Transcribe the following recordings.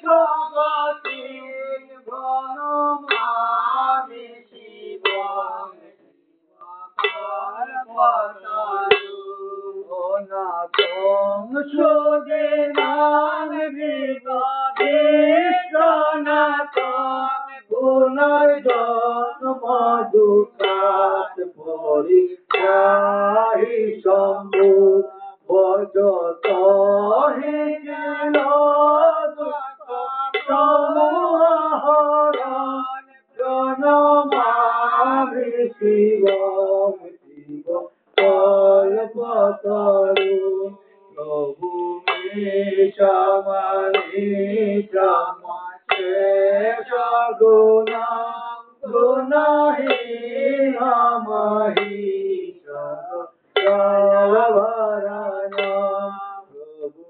জগতির বনমামি শিব অনাথং সুদিনাং বিশ্বনাথং পুনর্জন্ম দুঃখাৎ পরিত্রাহি শম্ভু ভজত হি কিল সমহরণ প্রণমামি শিবং শিব কল্পতরু প্রভু মে সমানি শেষ গুণা গুণহীনমহি সর্বভরণ প্রভু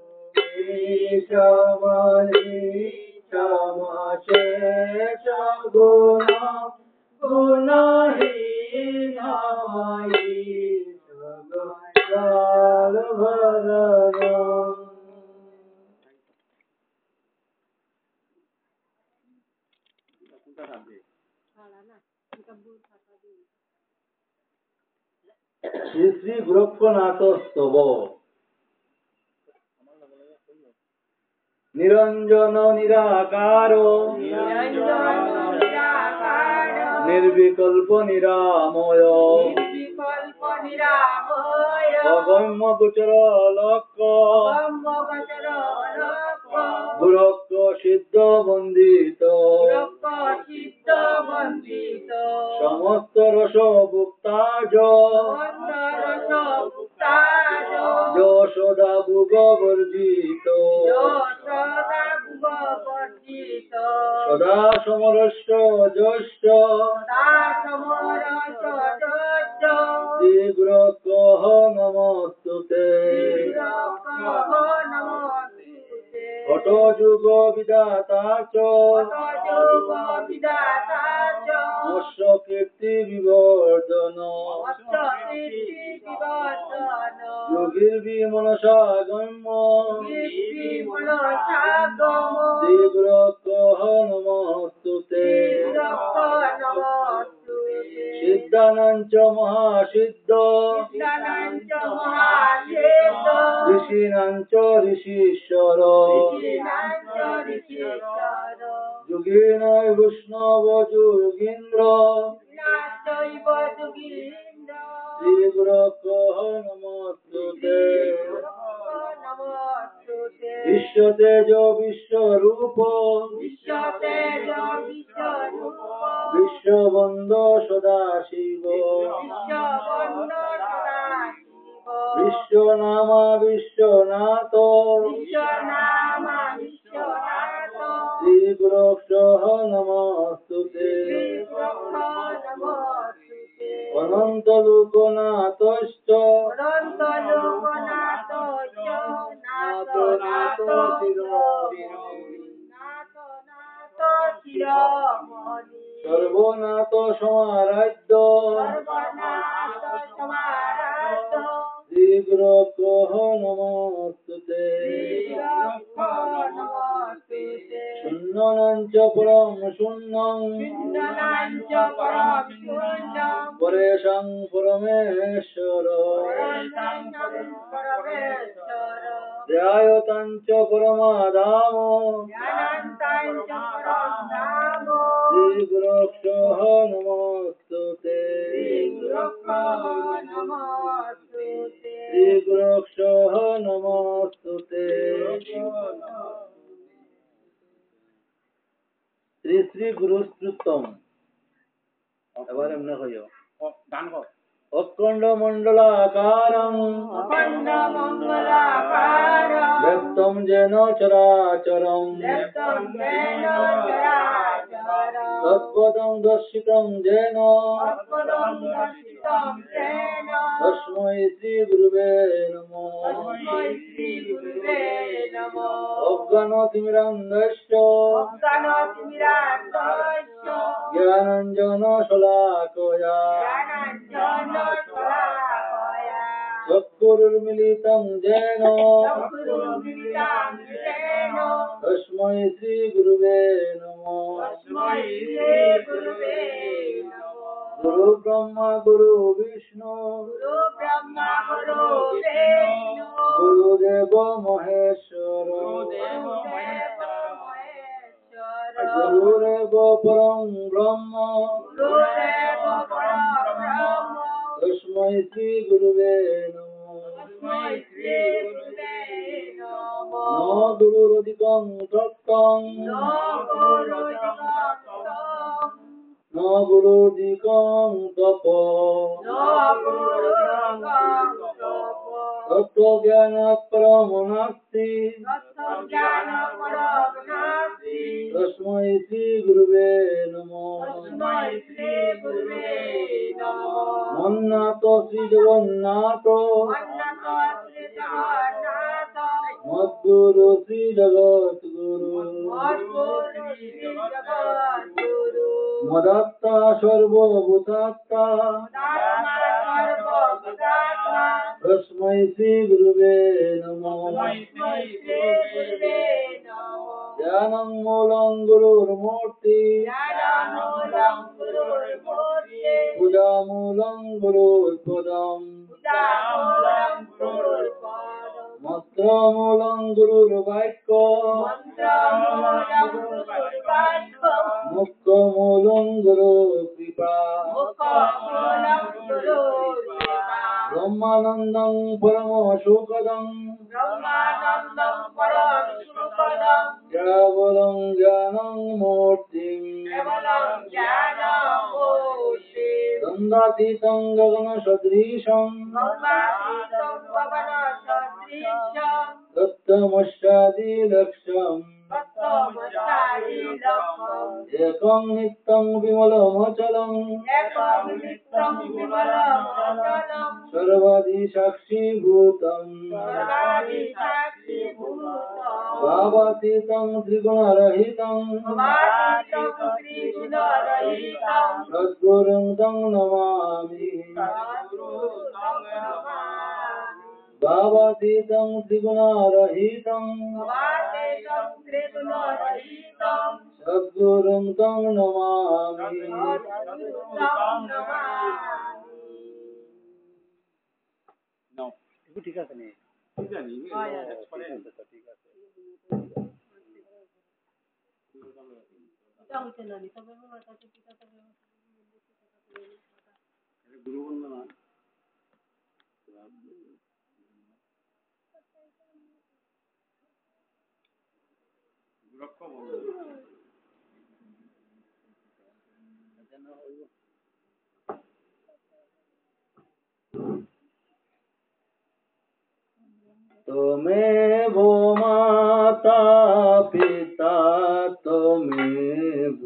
মে সমানি শেষ গুণা গুণহীনমহি শ্রী শ্রী গোরক্ষনাথ স্তব নিরঞ্জন নিরাকার নির্বিকল্প নিরাময় অগম্য গোচর লক্ষ্য গুরক্ষ সিদ্ধ বন্দিত সমস্ত রস ভুক্তাজ যশোদা ভুগ বর্জিত সদা সমরস্য জ্যেষ্ঠ শ্রী গুরক্ষ নমস্তুতে ঘট যুগ বিধাতা চ মৎস্য কীর্তি বিবর্ধন যোগীর বিমনসা গম্য শ্রী গুরক্ষ নমস্তুতে সিদ্ধানাঞ্চ মহাসিদ্ধ ঋষীনাঞ্চ ঋষীশ্বর যোগীনয় বৈষ্ণব যোগীন্দ্র শ্রী গুরক্ষ নমস্তুতে বিশ্বতেজ বিশ্বরূপ বিশ্ববন্দ সদাশিব বিশ্বনামা বিশ্বনাথ শ্রী গুরক্ষ নমস্তুতে অনন্ত লোকনাথশ্চ সর্বনাথ সমারাধ্য শ্রী গুরক্ষ নমস্তুতে শূন্যনাঞ্চ পরম শূন্যং পরেশং পরমেশ্বর ধ্যায়তাঞ্চ পরমাধাম শ্রী গুরক্ষ নমস্তুতে শ্রী গুরক্ষ নমস্তুতে শ্রী শ্রী গুরুস্তুতম এবার এমনি কইও গান কর অখণ্ড মণ্ডলাকারং ব্যক্তম যেন চরাচরং তৎপদং দর্শিতং যেন তস্मै শ্রী গুরুবে নমঃ অজ্ঞানতিমিরান্ধস্য জ্ঞানাঞ্জন শলাকয়া चक्षुरुन्मिलितं येन तस्मै श्रीगुरुवे नमः। गुरु ब्रह्मा गुरु विष्णु गुरुदेव महेश्वर गुरुरेव परं ब्रह्म तस्मै श्रीगुरुवे नमः। न गुरुरधिकं तत्त्वं न गुरुरधिकं तपो तत्त्वज्ञानात् परं नास्ति तस्मै श्रीगुरुवे नमः। मन्नातो श्रीजगन्नाथो मद्गुरु श्रीजगद्गुरु मदत्ता सर्वभूतात्मा तस्मै श्रीगुरुवे नमः। ज्ञानं मूलं गुरुर्मूर्ति पूजामूलं गुरुर्पदम् मन्त्रमूलं गुरुर्वाक्यो मुक्तमूलं गुरुकृपा ब्रह्मानन्दं परमसुखदं केवलं ज्ञानं मूर्तिम् गन्धातीतं गगनसदृशं तत्त्वमस्यादिलक्ष्यम् एकं नित्यं विमलमचलं सर्वदि साक्षीभूतम् भावातीतं त्रिगुणरहितं सद्गुरुं तं नमामि। भावातीतं त्रिगुणरहितं सद्गुरुं तं नमामि। ঠিক আছে নি গুরু বন্দনা त्वमेव माता पिता त्वमेव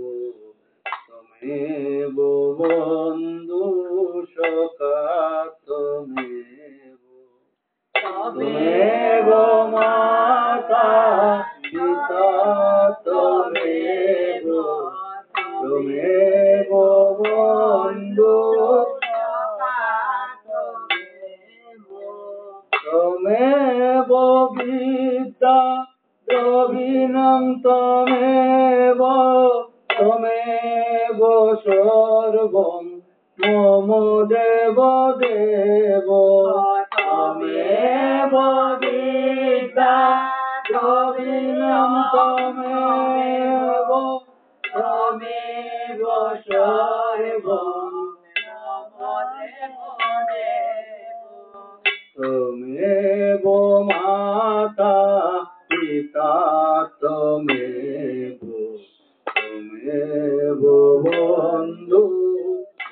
बन्धु सखा त्वमेव माता पिता त्वमेव बन्धु त्वमेव विद्या द्रविणं त्वमेव सर्वं मम देव देव त्वमेव विद्या द्रविणं त्वमेव सर्वं त्वमेव माता पिता त्वमेव बन्धु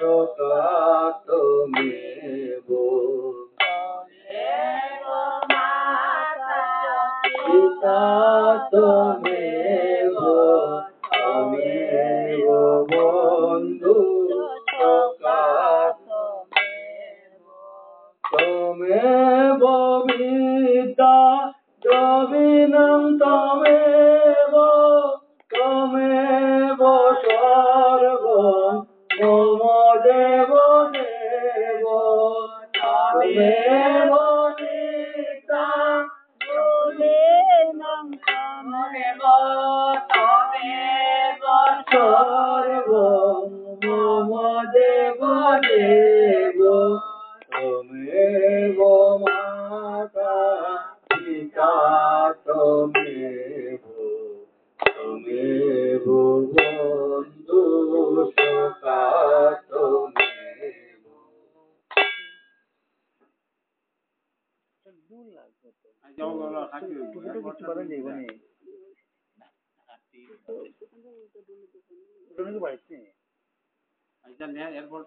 सखा त्वमेव पिता त्वमेव बन्धु सखा त्वमेव विद्या द्रविणं त्वमेव सर्वं मम देव देव त्वमेव তমেব সর্বং মম দেব দেব তমেব মাতা পিতা তমেব তমেব বন্ধু সখা তমেব। যাও বলো থাকি আচ্ছা নে এরপর